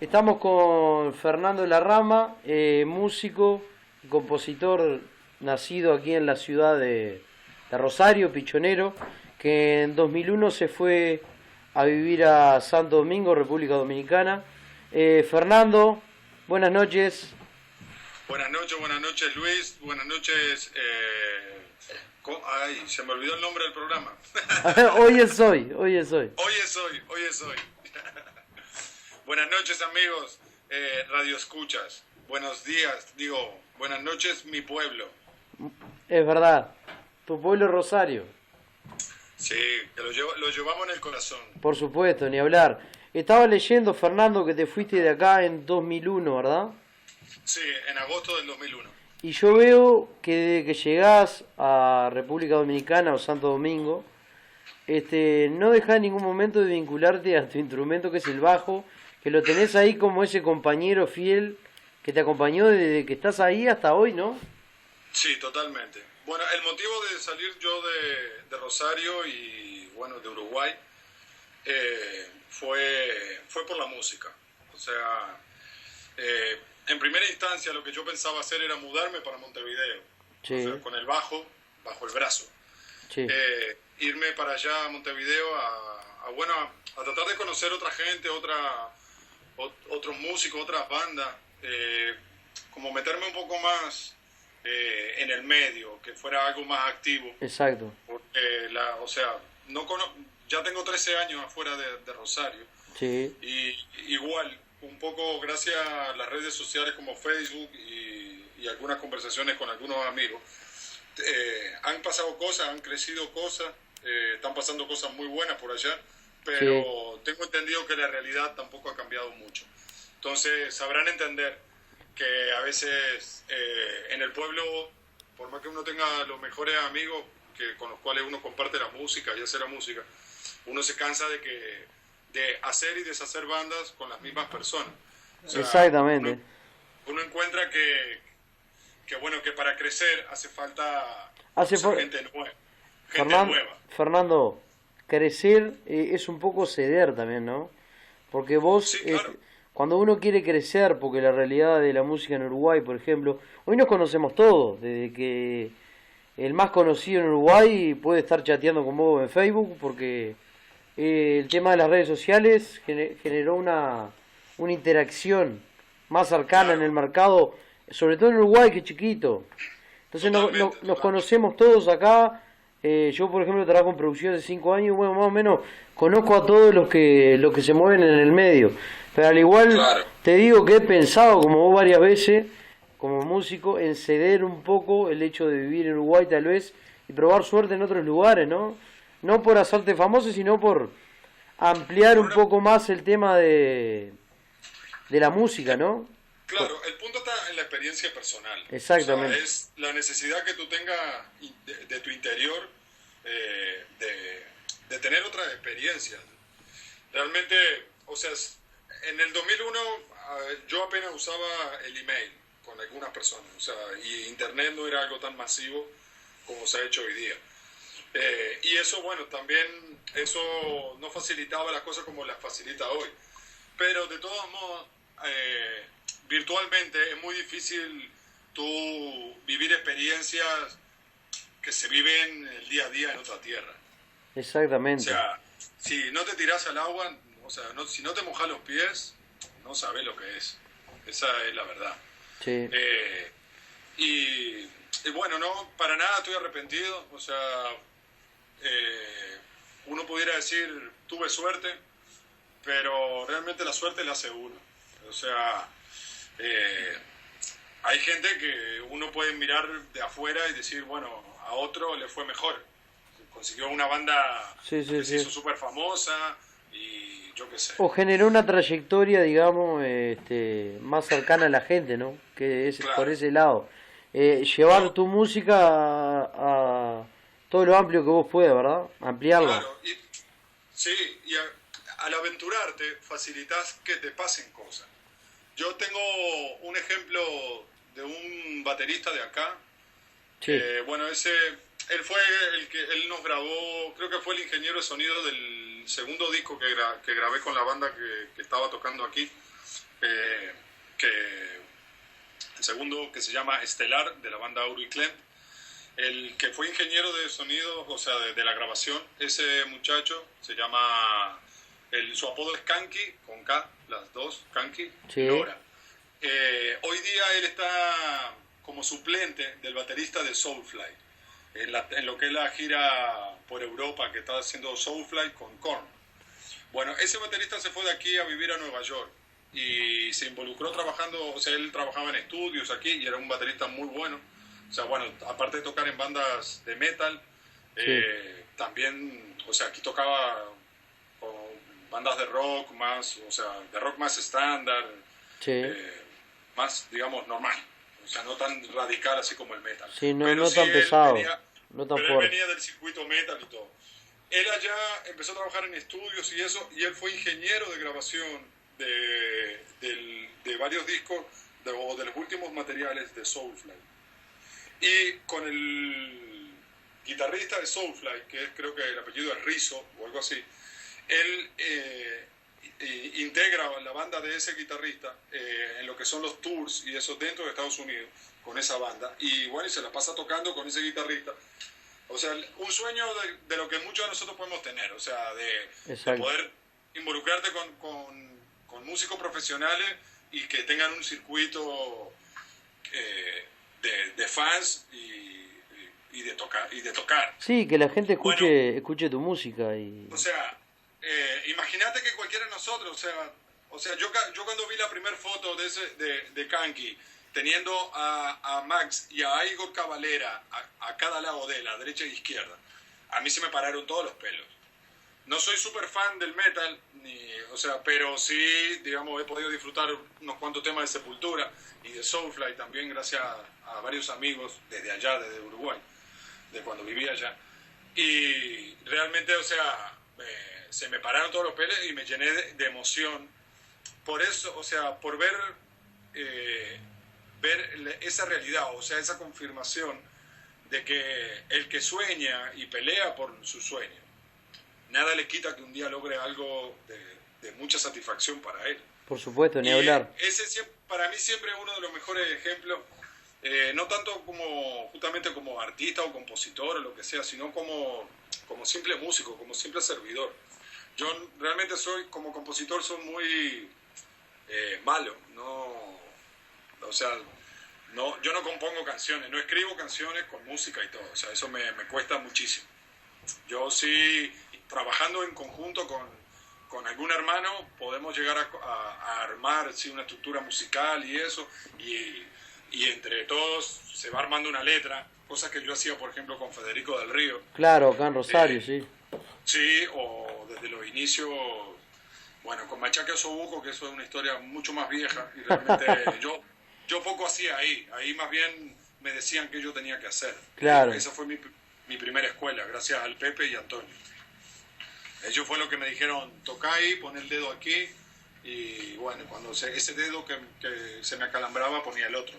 Estamos con Fernando Larrama, músico y compositor nacido aquí en la ciudad de Rosario, pichonero, que en 2001 se fue a vivir a Santo Domingo, República Dominicana. Fernando, buenas noches. Buenas noches Luis, buenas noches. Ay, se me olvidó el nombre del programa. Hoy es hoy, hoy es hoy. Hoy es hoy. Buenas noches amigos, Radio Escuchas. Buenos días, buenas noches mi pueblo. Es verdad, tu pueblo Rosario. Sí, que lo llevamos en el corazón. Por supuesto, ni hablar. Estaba leyendo, Fernando, que te fuiste de acá en 2001, ¿verdad? Sí, en agosto del 2001. Y yo veo que desde que llegás a República Dominicana o Santo Domingo, no dejás en ningún momento de vincularte a tu instrumento, que es el bajo, que lo tenés ahí como ese compañero fiel que te acompañó desde que estás ahí hasta hoy, ¿no? Sí, totalmente. Bueno, el motivo de salir yo de Rosario y, bueno, de Uruguay, fue por la música. O sea, en primera instancia lo que yo pensaba hacer era mudarme para Montevideo, Sí. o sea, con el bajo bajo el brazo. Sí. Irme para allá a Montevideo a tratar de conocer otra gente, otros músicos, otras bandas, como meterme un poco más en el medio, que fuera algo más activo. Exacto. Porque, o sea, ya tengo 13 años afuera de Rosario. Sí. Y igual, un poco gracias a las redes sociales como Facebook y algunas conversaciones con algunos amigos, han pasado cosas, han crecido cosas, están pasando cosas muy buenas por allá, pero tengo entendido que la realidad tampoco ha cambiado mucho. Entonces sabrán entender que a veces en el pueblo, por más que uno tenga los mejores amigos con los cuales uno comparte la música y hace la música, uno se cansa de hacer y deshacer bandas con las mismas personas. O sea, Exactamente. uno encuentra que para crecer hace falta gente nueva. Fernando, crecer es un poco ceder también, ¿no? Porque vos, Sí, claro. cuando uno quiere crecer, porque la realidad de la música en Uruguay, por ejemplo, hoy nos conocemos todos, desde que el más conocido en Uruguay puede estar chateando con vos en Facebook, porque el tema de las redes sociales generó una interacción más cercana en el mercado, sobre todo en Uruguay, que es chiquito. Entonces nos conocemos todos acá. Yo, por ejemplo, trabajo en producción de 5 años y, bueno, más o menos conozco a todos los que se mueven en el medio. Pero al igual, Claro. te digo que he pensado, como vos varias veces, como músico, en ceder un poco el hecho de vivir en Uruguay tal vez y probar suerte en otros lugares, ¿no? No por hacerte famoso, sino por ampliar un poco más el tema de la música, ¿no? Claro, el punto está en la experiencia personal. Exactamente. O sea, es la necesidad que tú tengas de tu interior de tener otras experiencias. Realmente, o sea, en el 2001 yo apenas usaba el email con algunas personas, o sea, y internet no era algo tan masivo como se ha hecho hoy día. Y eso, bueno, también eso no facilitaba las cosas como las facilita hoy. Pero de todos modos, virtualmente es muy difícil tú vivir experiencias que se viven el día a día en otra tierra. Exactamente. O sea, si no te tiras al agua, o sea, si no te mojas los pies, no sabes lo que es. Esa es la verdad. Sí. Y bueno, no, para nada estoy arrepentido. O sea, uno pudiera decir, tuve suerte, pero realmente la suerte la hace uno. O sea, hay gente que uno puede mirar de afuera y decir, bueno, a otro le fue mejor. Consiguió una banda Sí, que se sí. hizo súper famosa y yo qué sé. O generó una trayectoria, digamos, más cercana a la gente, ¿no? Que es Claro. por ese lado. Llevar tu música a todo lo amplio que vos puedas, ¿verdad? Ampliarla. Claro, sí, y al aventurarte facilitas que te pasen cosas. Yo tengo un ejemplo de un baterista de acá. Sí. Bueno, él fue él nos grabó, creo que fue el ingeniero de sonido del segundo disco que grabé con la banda que estaba tocando aquí. que el segundo que se llama Estelar, de la banda Auriclem, el que fue ingeniero de sonido, o sea, de la grabación. Ese muchacho se llama, su apodo es Kanki, con K, las dos, Kanki, Sí. Lora. Hoy día él está como suplente del baterista de Soulfly, en lo que es la gira por Europa que está haciendo Soulfly con Korn. Bueno, ese baterista se fue de aquí a vivir a Nueva York y se involucró trabajando, o sea, él trabajaba en estudios aquí y era un baterista muy bueno. O sea, bueno, aparte de tocar en bandas de metal, Sí. también, o sea, aquí tocaba con bandas de rock más, o sea, de rock más estándar, Sí. más, digamos, normal. O sea, no tan radical así como el metal. Sí, no, Pero no sí tan él pesado, venía, no tan pero él fuerte. venía del circuito metal y todo. Él allá empezó a trabajar en estudios y eso, y él fue ingeniero de grabación de varios discos o de los últimos materiales de Soulfly. Y con el guitarrista de Soulfly, que es, creo que el apellido es Rizzo o algo así, él integra la banda de ese guitarrista en lo que son los tours y eso dentro de Estados Unidos con esa banda. Y bueno, y se la pasa tocando con ese guitarrista. O sea, un sueño de lo que muchos de nosotros podemos tener, o sea, de poder involucrarte con músicos profesionales y que tengan un circuito de fans y de tocar. Sí, que la gente escuche, Bueno, escuche tu música y... o sea, imagínate que cualquiera de nosotros, o sea yo cuando vi la primera foto de Kanki, teniendo a Max y a Igor Cavalera a cada lado de él, a derecha e izquierda, a mí se me pararon todos los pelos. No soy súper fan del metal, o sea, pero sí, digamos, he podido disfrutar unos cuantos temas de Sepultura y de Soulfly también gracias a varios amigos desde allá, desde Uruguay, de cuando vivía allá. Y realmente, o sea, se me pararon todos los pelos y me llené de emoción por eso, o sea, por ver esa realidad, o sea, esa confirmación de que el que sueña y pelea por su sueño, nada le quita que un día logre algo de mucha satisfacción para él. Por supuesto, ni Y hablar. ese para mí siempre es uno de los mejores ejemplos, no tanto como justamente como artista o compositor o lo que sea, sino como simple músico, como simple servidor. Yo realmente como compositor, soy muy malo, no, o sea, no, yo no compongo canciones, no escribo canciones con música y todo, o sea, eso me cuesta muchísimo. Yo sí, trabajando en conjunto con algún hermano, podemos llegar a armar sí, una estructura musical y eso, y entre todos se va armando una letra, cosas que yo hacía, por ejemplo, con Federico del Río. Claro, acá en Rosario, sí. Sí, o desde los inicios, bueno, con Machaca Osobuco, que eso es una historia mucho más vieja, y realmente yo poco hacía ahí más bien me decían que yo tenía que hacer. Claro. Esa fue mi primera escuela, gracias al Pepe y Antonio. Ellos fue lo que me dijeron, toca ahí, pon el dedo aquí, y bueno, cuando ese dedo que se me acalambraba ponía el otro.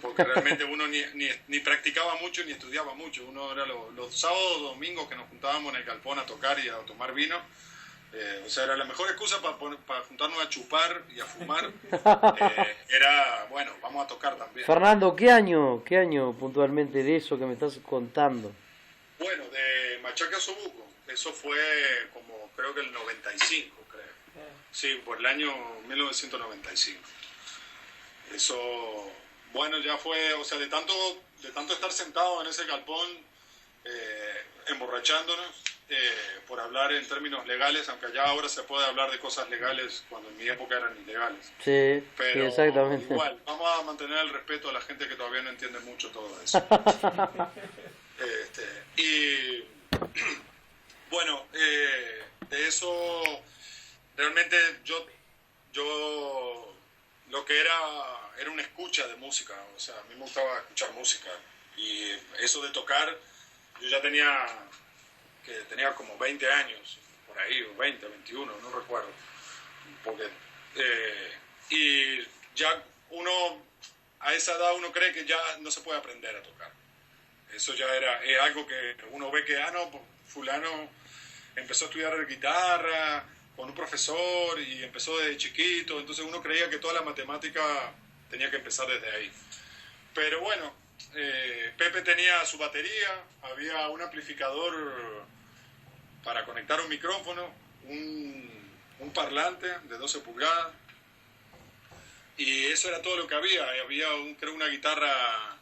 Porque realmente uno ni practicaba mucho ni estudiaba mucho. Uno era los sábados, domingos que nos juntábamos en el galpón a tocar y a tomar vino. O sea, era la mejor excusa para juntarnos a chupar y a fumar. Era, bueno, vamos a tocar también. Fernando, qué año puntualmente de eso que me estás contando? Bueno, de Machaca Osobuco, eso fue como creo que el 95, creo. Sí, por el año 1995. Eso, bueno, ya fue, o sea, de tanto estar sentado en ese galpón, emborrachándonos, por hablar en términos legales, aunque ya ahora se puede hablar de cosas legales cuando en mi época eran ilegales. Sí, Pero sí, exactamente. igual, vamos a mantener el respeto a la gente que todavía no entiende mucho todo eso. Y bueno, de eso realmente yo lo que era una escucha de música, o sea, a mí me gustaba escuchar música y eso de tocar, yo ya tenía como 20 años, por ahí, o 20, 21, no recuerdo, porque, y ya uno, a esa edad uno cree que ya no se puede aprender a tocar. Eso ya es algo que uno ve que, no, fulano empezó a estudiar guitarra con un profesor y empezó desde chiquito, entonces uno creía que toda la matemática tenía que empezar desde ahí. Pero bueno, Pepe tenía su batería, había un amplificador para conectar un micrófono, un parlante de 12 pulgadas, y eso era todo lo que había. Había creo una guitarra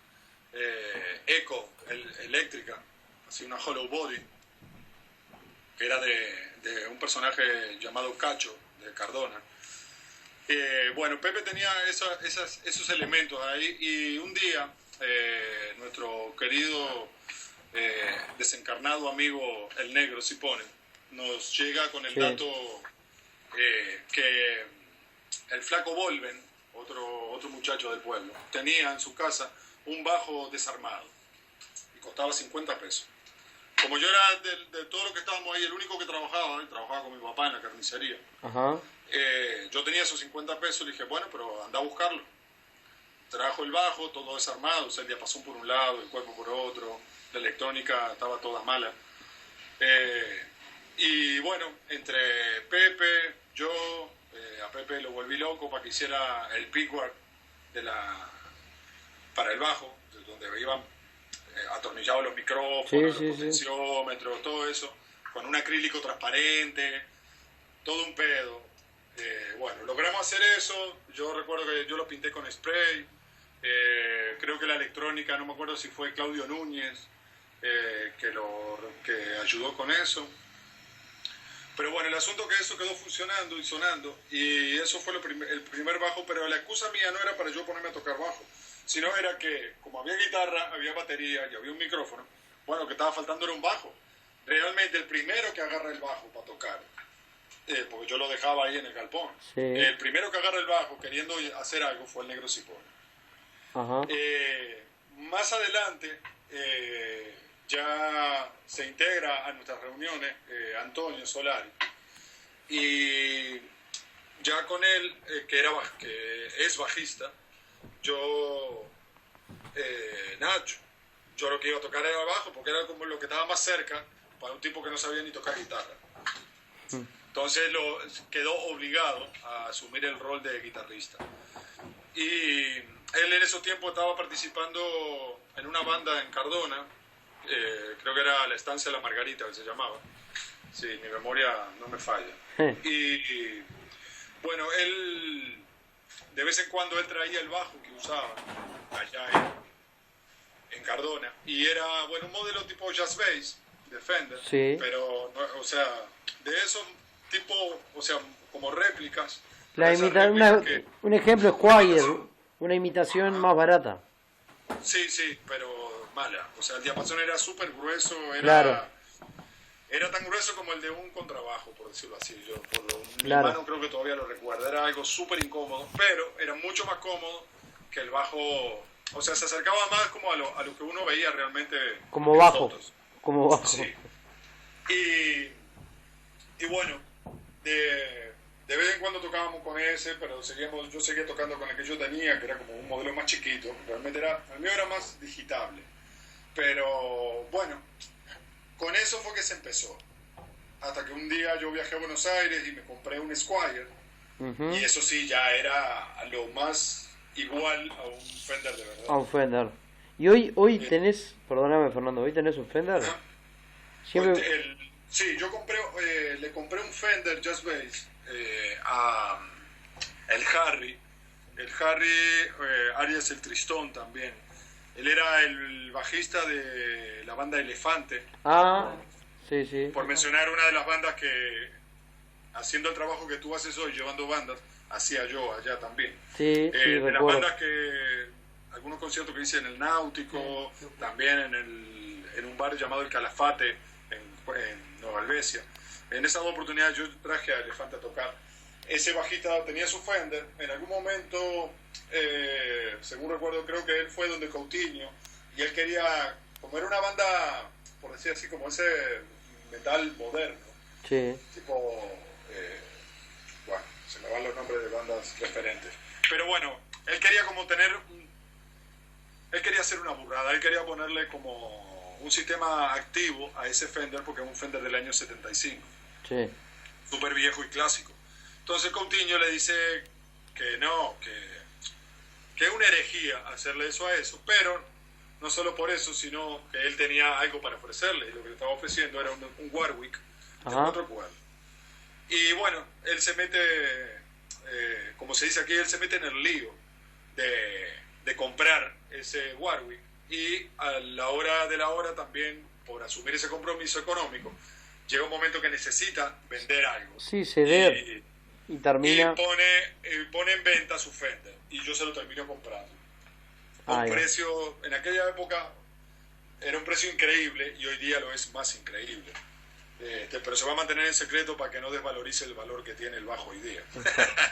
eco eléctrica, así una hollow body, que era de un personaje llamado Cacho, de Cardona. Bueno, Pepe tenía esos elementos ahí, y un día nuestro querido desencarnado amigo el Negro Cipone nos llega con el dato que el flaco Volven, otro muchacho del pueblo, tenía en su casa un bajo desarmado y costaba 50 pesos. Como yo era de todos los que estábamos ahí, el único que trabajaba con mi papá en la carnicería. Ajá. Yo tenía esos 50 pesos, le dije, bueno, pero anda a buscarlo. Trajo el bajo, todo desarmado, o sea, el diapasón por un lado, el cuerpo por otro, la electrónica estaba toda mala. Y bueno, entre Pepe, yo, a Pepe lo volví loco para que hiciera el pickguard para el bajo, donde iban atornillados los micrófonos, los potenciómetros, todo eso, con un acrílico transparente, todo un pedo. Bueno, logramos hacer eso. Yo recuerdo que yo lo pinté con spray. Creo que la electrónica, no me acuerdo si fue Claudio Núñez que ayudó con eso. Pero bueno, el asunto es que eso quedó funcionando y sonando, y eso fue el primer bajo. Pero la excusa mía no era para yo ponerme a tocar bajo, sino era que como había guitarra, había batería y había un micrófono, bueno, lo que estaba faltando era un bajo. Realmente el primero que agarra el bajo para tocar, porque yo lo dejaba ahí en el galpón, el primero que agarra el bajo queriendo hacer algo fue el Negro Cipone. Ajá. Más adelante ya se integra a nuestras reuniones Antonio Solari, y ya con él, que es bajista, Nacho, yo lo que iba a tocar era bajo, porque era como lo que estaba más cerca para un tipo que no sabía ni tocar guitarra. Entonces quedó obligado a asumir el rol de guitarrista. Y él en esos tiempos estaba participando en una banda en Cardona, creo que era La Estancia de la Margarita, que se llamaba. Sí, mi memoria no me falla. Y bueno, él de vez en cuando él traía el bajo que usaba allá en Cardona, y era, bueno, un modelo tipo Jazz Bass de Fender, pero no, o sea, de esos tipo, o sea, como réplicas. Un ejemplo es Squier, una imitación más barata. Sí, pero mala. O sea, el diapasón era súper grueso, era tan grueso como el de un contrabajo, por decirlo así. Mi hermano creo que todavía lo recuerda. Era algo súper incómodo, pero era mucho más cómodo que el bajo. O sea, se acercaba más como a lo que uno veía realmente como bajo. Como bajo. Sí. Y bueno, de vez en cuando tocábamos con ese, pero yo seguía tocando con el que yo tenía, que era como un modelo más chiquito. Realmente el mío era más digitable. Pero bueno, con eso fue que se empezó. Hasta que un día yo viajé a Buenos Aires y me compré un Squier. Y eso sí, ya era lo más igual a un Fender de verdad. A un Fender. Y hoy tenés, perdóname Fernando, ¿hoy tenés un Fender? Sí, yo le compré un Fender Jazz Bass a el Harry Arias el Tristón también. Él era el bajista de la banda Elefante. Sí. Por mencionar una de las bandas que, haciendo el trabajo que tú haces hoy, llevando bandas, hacía yo allá también. Sí, de recuerdo. las bandas que, algunos conciertos que hice en el Náutico, también en un bar llamado El Calafate, en Nueva Helvecia. En esas dos oportunidades yo traje a Elefante a tocar. Ese bajista tenía su Fender. En algún momento, según recuerdo, creo que él fue donde Coutinho, y él quería, como era una banda, por decir así, como ese metal moderno, tipo, bueno, se me van los nombres de bandas referentes, pero bueno, él quería como él quería hacer una burrada, él quería ponerle como un sistema activo a ese Fender, porque es un Fender del año 75. súper viejo y clásico. Entonces Coutinho le dice que no, que es una herejía hacerle eso a eso, pero no solo por eso, sino que él tenía algo para ofrecerle, y lo que le estaba ofreciendo era un Warwick de otro cuadro. Y bueno, él se mete, como se dice aquí, él se mete en el lío de comprar ese Warwick, y a la hora de la hora también, por asumir ese compromiso económico, llega un momento que necesita vender algo. Sí, ceder. Y termina... Y pone en venta su Fender, y yo se lo termino comprando. Un precio, en aquella época era un precio increíble, y hoy día lo es más increíble. Pero se va a mantener en secreto para que no desvalorice el valor que tiene el bajo hoy día.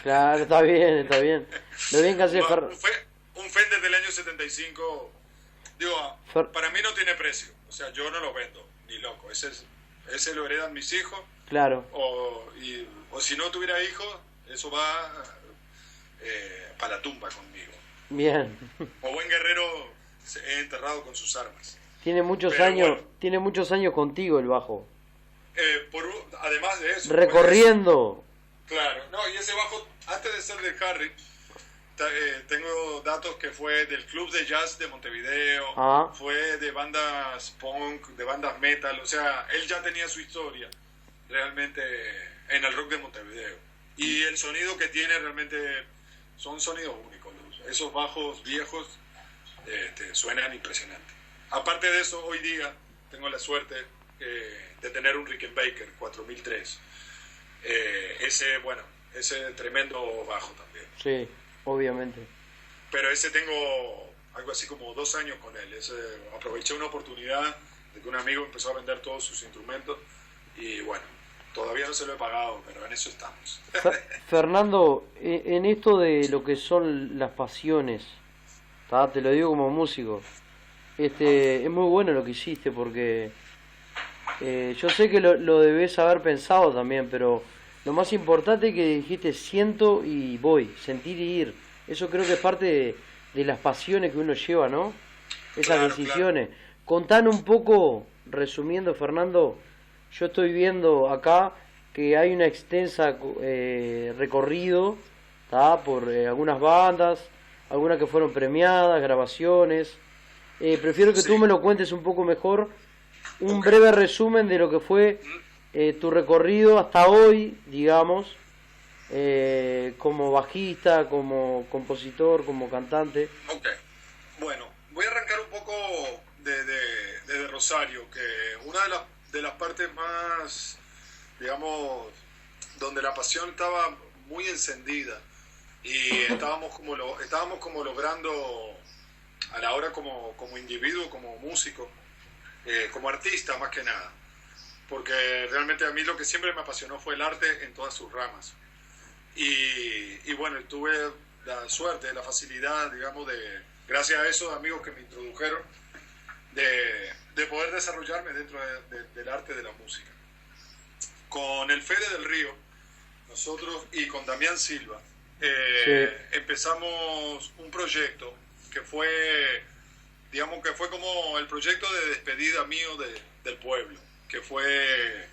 Claro, está bien, está bien. Lo bien que hace un Fender del año 75, digo, para mí no tiene precio. O sea, yo no lo vendo, ni loco. Ese lo heredan mis hijos. Claro. O si no tuviera hijos, eso va para la tumba conmigo. Bien. O buen guerrero he enterrado con sus armas. Tiene muchos años contigo el bajo. Además de eso. Recorriendo. Claro, no, y ese bajo, antes de ser de Harry, tengo datos que fue del club de jazz de Montevideo, fue de bandas punk, de bandas metal, o sea, él ya tenía su historia realmente en el rock de Montevideo. Y el sonido que tiene realmente son sonidos únicos. Esos bajos viejos suenan impresionantes. Aparte de eso, hoy día tengo la suerte de tener un Rickenbacker 4003. Ese tremendo bajo también. Sí, obviamente. Pero ese tengo algo así como 2 años con él. Aproveché una oportunidad de que un amigo empezó a vender todos sus instrumentos y bueno, todavía no se lo he pagado, pero en eso estamos. Fernando, en esto de lo que son las pasiones, te lo digo como músico, es muy bueno lo que hiciste porque yo sé que lo debes haber pensado también, pero lo más importante es que dijiste siento y voy, sentir y ir. Eso creo que es parte de las pasiones que uno lleva, ¿no? Esas decisiones. Claro. Contanos un poco, resumiendo, Fernando, yo estoy viendo acá que hay una extensa recorrido por algunas bandas, algunas que fueron premiadas, grabaciones. Prefiero que tú me lo cuentes un poco mejor, un breve resumen de lo que fue tu recorrido hasta hoy, digamos, como bajista, como compositor, como cantante. Ok, bueno, voy a arrancar un poco de Rosario, que una de las partes más, digamos, donde la pasión estaba muy encendida y estábamos como logrando a la hora como individuo, como músico, como artista más que nada, porque realmente a mí lo que siempre me apasionó fue el arte en todas sus ramas y bueno, tuve la suerte, la facilidad, digamos, gracias a esos amigos que me introdujeron, de poder desarrollarme dentro del arte de la música. Con el Fede del Río, nosotros y con Damián Silva, empezamos un proyecto que fue, digamos, que fue como el proyecto de despedida mío del pueblo, que fue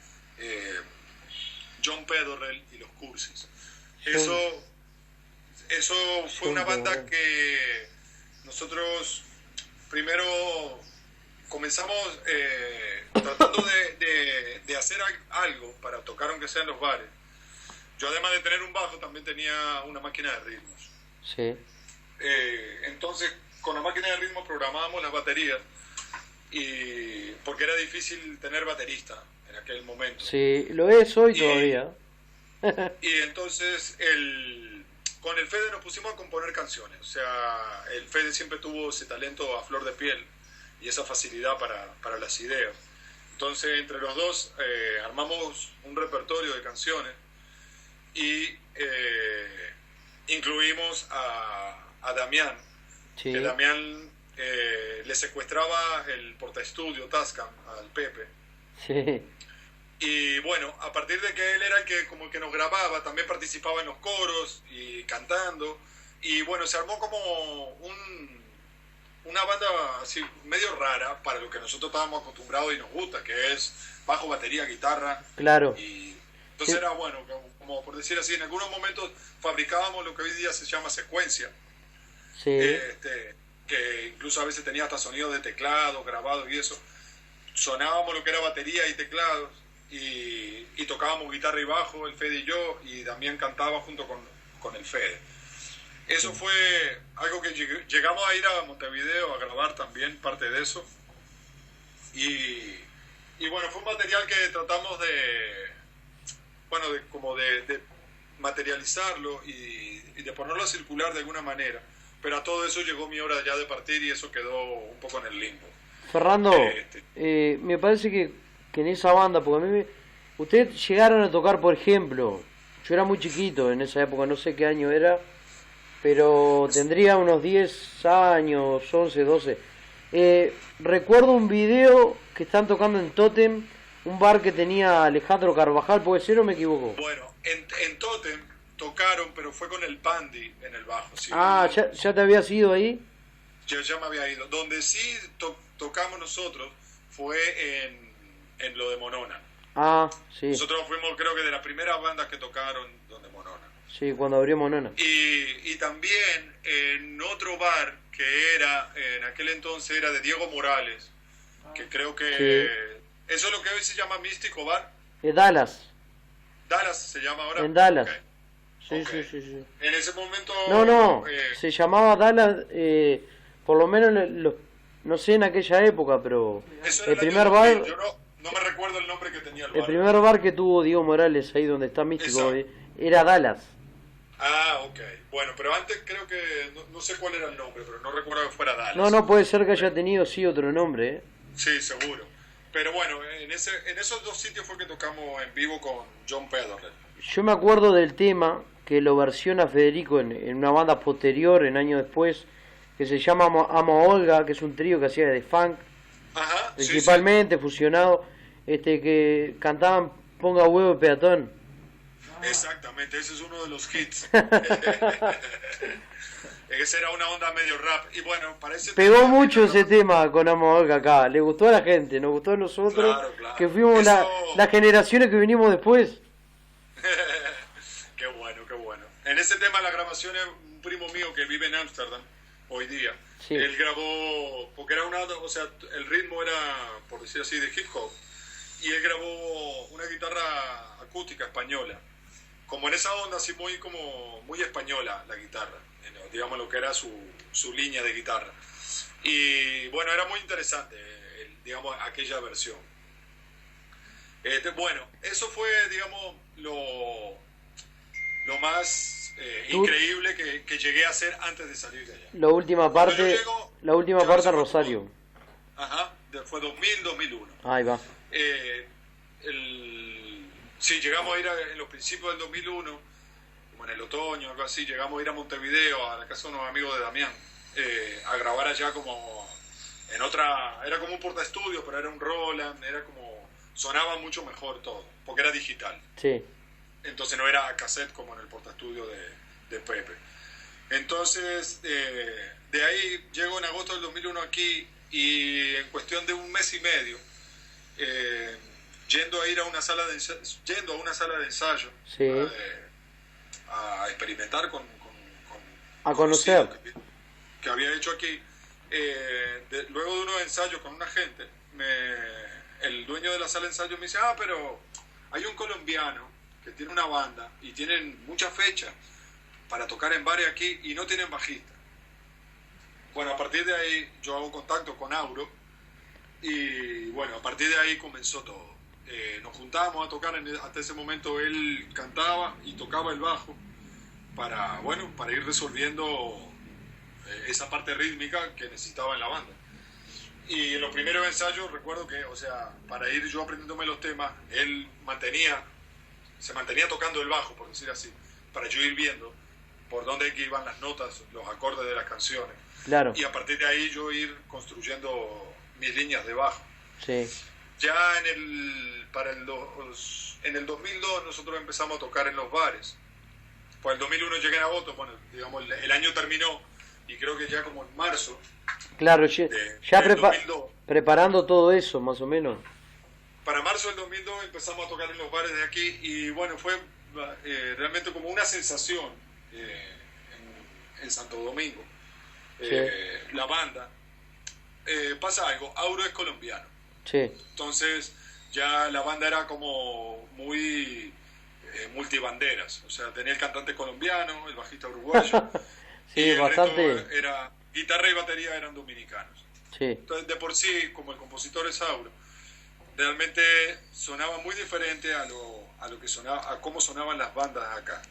John Pedorrell y los Cursis. Eso fue una banda que nosotros primero comenzamos tratando de hacer algo para tocar aunque sea en los bares. Yo además de tener un bajo también tenía una máquina de ritmos. Sí. Entonces con la máquina de ritmos programábamos las baterías porque era difícil tener baterista en aquel momento. Sí, lo es hoy todavía. Y entonces con el Fede nos pusimos a componer canciones. O sea, el Fede siempre tuvo ese talento a flor de piel y esa facilidad para las ideas. Entonces entre los dos armamos un repertorio de canciones y incluimos a Damián. Sí. Que Damián le secuestraba el portaestudio Tascam al Pepe. Sí. Y bueno, a partir de que él era el que nos grababa, también participaba en los coros y cantando. Y bueno, se armó como una banda así medio rara para lo que nosotros estábamos acostumbrados y nos gusta, que es bajo, batería, guitarra. Claro. Y Entonces era bueno, como por decir así, en algunos momentos fabricábamos lo que hoy día se llama secuencia, Sí. Que incluso a veces tenía hasta sonidos de teclado, grabados y eso. Sonábamos lo que era batería y teclados y tocábamos guitarra y bajo, el Fede y yo, y también cantaba junto con el Fede. Eso fue algo que llegamos a ir a Montevideo a grabar también, parte de eso. Y bueno, fue un material que tratamos de materializarlo y de ponerlo a circular de alguna manera. Pero a todo eso llegó mi hora ya de partir y eso quedó un poco en el limbo. Fernando, me parece que en esa banda, porque ustedes llegaron a tocar, por ejemplo, yo era muy chiquito en esa época, no sé qué año era, pero tendría unos 10 años, 11, 12. Recuerdo un video que están tocando en Totem, un bar que tenía Alejandro Carvajal, ¿puede ser o me equivoco? Bueno, en Totem tocaron, pero fue con el Pandi en el bajo. ¿Sí? ¿Ya te habías ido ahí? Yo ya me había ido. Donde sí tocamos nosotros fue en lo de Monona. Sí. Nosotros fuimos, creo que de las primeras bandas que tocaron donde Monona. Sí, cuando abrió Monona. Y también en otro bar que era, en aquel entonces era de Diego Morales, que creo que... Sí. Eso es lo que hoy se llama Místico Bar. Dallas. Dallas se llama ahora. En Dallas. Okay. Sí, okay. Sí. En ese momento... No, se llamaba Dallas, por lo menos, no sé en aquella época, pero el primer bar... Yo no me recuerdo el nombre que tenía el bar. El primer bar que tuvo Diego Morales, ahí donde está Místico, era Dallas. Ok. Bueno, pero antes creo que, no sé cuál era el nombre, pero no recuerdo que fuera Dallas. No, puede ser que haya tenido otro nombre, Sí, seguro. Pero bueno, en esos dos sitios fue que tocamos en vivo con John Pedorel. Yo me acuerdo del tema que lo versiona Federico en una banda posterior, en años después, que se llama Amo a Olga, que es un trío que hacía de funk, principalmente fusionado, que cantaban Ponga Huevo de Peatón. Exactamente, ese es uno de los hits. Esa era una onda medio rap. Y bueno, parece... Pegó mucho ese tema con Amo a Olga acá. Le gustó a la gente, nos gustó a nosotros, claro. que fuimos las generaciones que vinimos después. Qué bueno. En ese tema la grabación es un primo mío que vive en Ámsterdam hoy día. Sí. Él grabó, porque era el ritmo era, por decir así, de hip hop. Y él grabó una guitarra acústica española. Como en esa onda así muy española la guitarra, digamos lo que era su línea de guitarra. Y bueno, era muy interesante, digamos, aquella versión. Bueno, eso fue, digamos, lo más increíble que llegué a hacer antes de salir de allá. La última parte en Rosario. Fue 2000-2001. Ahí va. Sí, llegamos a ir en los principios del 2001, como en el otoño, algo así, llegamos a ir a Montevideo, a la casa de unos amigos de Damián, a grabar allá como en otra, era como un portaestudio, pero era un Roland, sonaba mucho mejor todo, porque era digital. Sí. Entonces no era cassette como en el portaestudio de Pepe. Entonces, de ahí llego en agosto del 2001 aquí y en cuestión de un mes y medio, yendo a una sala de ensayo, sí, a experimentar a conocer que había hecho aquí, luego de unos ensayos con una gente, el dueño de la sala de ensayo me dice, pero hay un colombiano que tiene una banda y tienen muchas fechas para tocar en bares aquí y no tienen bajista. Bueno, a partir de ahí yo hago contacto con Auro y bueno, a partir de ahí comenzó todo. Nos juntábamos a tocar, hasta ese momento él cantaba y tocaba el bajo para ir resolviendo esa parte rítmica que necesitaba en la banda. Y en los primeros ensayos recuerdo que, para ir yo aprendiéndome los temas, él se mantenía tocando el bajo, por decir así, para yo ir viendo por dónde iban las notas, los acordes de las canciones. Claro. Y a partir de ahí yo ir construyendo mis líneas de bajo. Sí. Ya en el 2002 nosotros empezamos a tocar en los bares. Pues el 2001 llegué a agosto, bueno, digamos, el año terminó y creo que ya como en marzo. Claro, ya preparando todo eso, más o menos. para marzo del 2002 empezamos a tocar en los bares de aquí y bueno, fue realmente como una sensación en Santo Domingo. Sí. La banda, pasa algo, Auro es colombiano, Sí. entonces ya la banda era como muy multibanderas, o sea, tenía el cantante colombiano, el bajista uruguayo, Sí, y el bastante. resto era guitarra y batería eran dominicanos. Sí. Entonces, de por sí, como el compositor es Auro, realmente sonaba muy diferente a lo que sonaba, a cómo sonaban las bandas acá.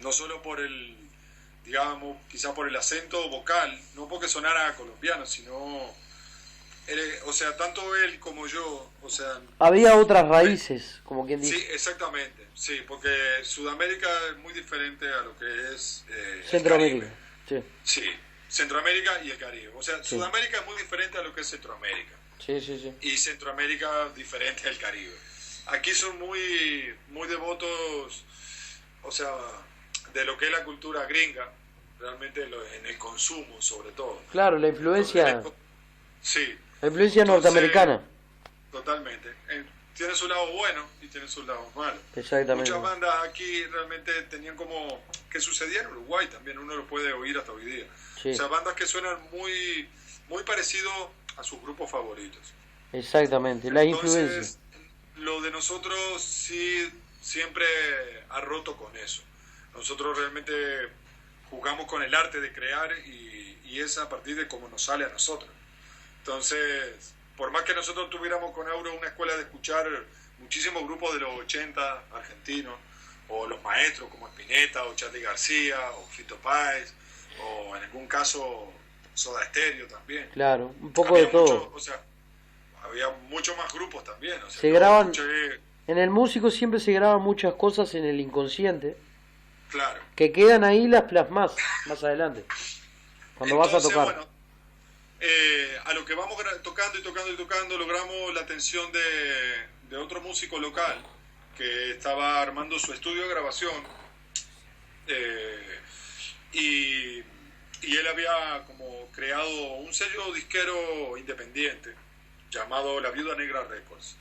No solo por el, digamos, quizá por el acento vocal, no porque sonara colombiano, sino, o sea, tanto él como yo, o sea, Había otras raíces, como quien sí, dice. exactamente, sí, porque Sudamérica es muy diferente a lo que es el Centroamérica. Caribe. Sí. Sí, Centroamérica y el Caribe. O sea, Sí. Sudamérica es muy diferente a lo que es Centroamérica. Sí, sí, sí. Y Centroamérica diferente al Caribe. Aquí son muy, muy devotos, o sea, de lo que es la cultura gringa, realmente en el consumo sobre todo. Claro, Entonces, sí, la influencia entonces, norteamericana. totalmente. Tiene su lado bueno y tiene su lado malo. Exactamente. Muchas bandas aquí realmente tenían como, que sucedía en Uruguay también, uno lo puede oír hasta hoy día. Sí. O sea, bandas que suenan muy, muy parecido a sus grupos favoritos. Exactamente, las Entonces, influencias. lo de nosotros sí siempre ha roto con eso. Nosotros realmente jugamos con el arte de crear y es a partir de cómo nos sale a nosotros. Entonces, por más que nosotros tuviéramos con Auro una escuela de escuchar muchísimos grupos de los 80 argentinos, o los maestros como Spinetta, o Charly García, o Fito Páez, o en algún caso Soda Stereo también. Claro, un poco Había de todo. mucho, o sea, había muchos más grupos también. O sea, Se yo graban, escuché, en el músico siempre se graban muchas cosas en el inconsciente claro. que quedan ahí, las plasmas más adelante, cuando vas a Entonces, tocar. bueno, a lo que vamos tocando y tocando y tocando, logramos la atención de otro músico local que estaba armando su estudio de grabación y, y él había como creado un sello disquero independiente llamado La Viuda Negra Records.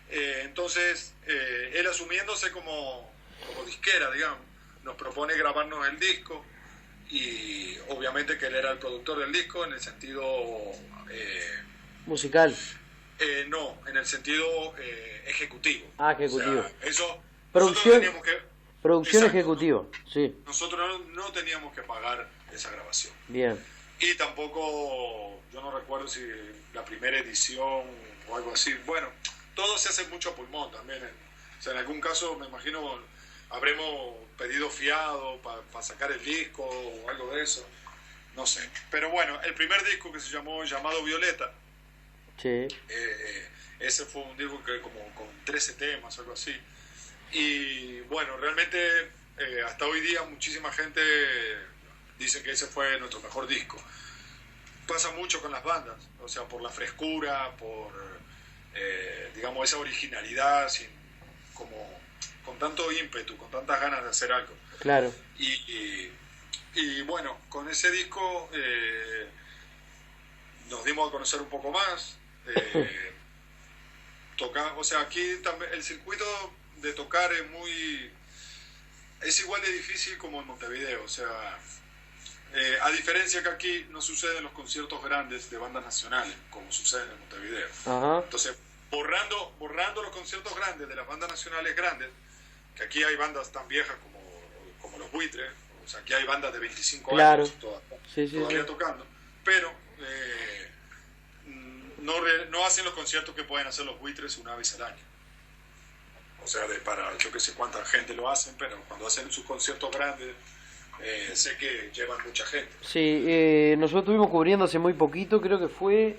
Entonces, él asumiéndose como disquera, digamos, nos propone grabarnos el disco y obviamente que él era el productor del disco en el sentido Musical. no, en el sentido ejecutivo. Ah, ejecutivo. O sea, eso Producción, nosotros teníamos que, producción exacto, ejecutiva, sí, nosotros no teníamos que pagar esa grabación. bien. Y tampoco, yo no recuerdo si la primera edición o algo así. Bueno, todo se hace mucho a pulmón también. O sea, en algún caso me imagino habremos pedido fiado para sacar el disco o algo de eso. No sé. Pero bueno, el primer disco que se llamado Violeta, Sí, ese fue un disco que como con 13 temas, algo así. Y bueno, realmente hasta hoy día muchísima gente dice que ese fue nuestro mejor disco. Pasa mucho con las bandas, o sea, por la frescura, por, digamos, esa originalidad, como, con tanto ímpetu, con tantas ganas de hacer algo. claro. Y bueno, con ese disco nos dimos a conocer un poco más. O sea, aquí también el circuito de tocar es igual de difícil como en Montevideo. O sea, a diferencia que aquí no sucede en los conciertos grandes de bandas nacionales, como sucede en Montevideo. Ajá, Entonces, borrando los conciertos grandes de las bandas nacionales grandes, que aquí hay bandas tan viejas como los Buitres, o sea, aquí hay bandas de 25 claro. años Sí, sí, todavía sí. tocando, pero no hacen los conciertos que pueden hacer los Buitres una vez al año. O sea, para yo que sé cuánta gente lo hacen, pero cuando hacen sus conciertos grandes, sé que llevan mucha gente. Sí, nosotros estuvimos cubriendo hace muy poquito, creo que fue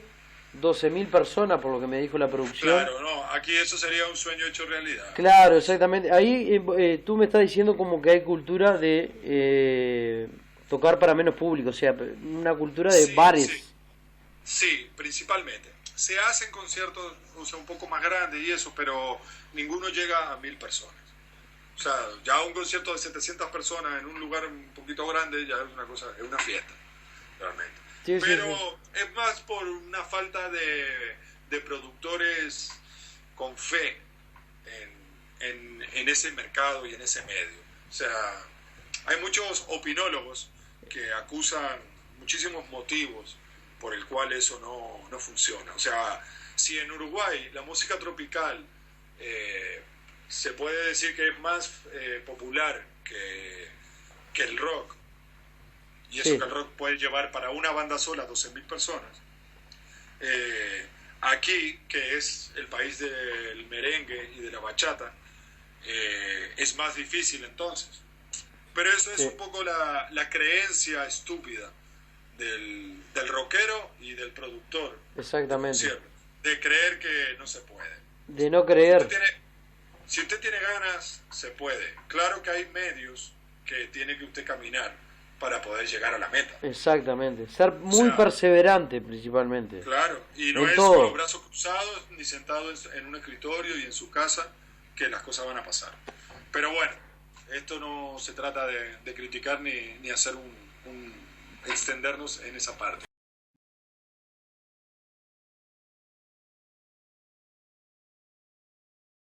12.000 personas por lo que me dijo la producción. Claro, no, aquí eso sería un sueño hecho realidad. Claro, exactamente. Ahí tú me estás diciendo como que hay cultura de tocar para menos público, o sea, una cultura de Sí, bares. sí, principalmente. Se hacen conciertos, o sea, un poco más grandes y eso, pero ninguno llega a 1000 personas. O sea, ya un concierto de 700 personas en un lugar un poquito grande ya es una cosa, es una fiesta, realmente. Sí, sí, Pero sí. es más por una falta de productores con fe en ese mercado y en ese medio. O sea, hay muchos opinólogos que acusan muchísimos motivos por el cual eso no funciona. O sea, si en Uruguay la música tropical se puede decir que es más popular que el rock, y eso Sí. que el rock puede llevar para una banda sola 12.000 personas, aquí, que es el país del merengue y de la bachata, es más difícil entonces. Pero eso es Sí. un poco la creencia estúpida del rockero y del productor de Exactamente. conciertos, de creer que no se puede. De no Usted creer. si usted tiene ganas, se puede. Claro que hay medios que tiene que usted caminar para poder llegar a la meta. Exactamente. Ser O muy sea, perseverante principalmente. claro, y no En es con los todo. brazos cruzados ni sentado en un escritorio y en su casa que las cosas van a pasar. Pero bueno, esto no se trata de criticar ni hacer extendernos en esa parte.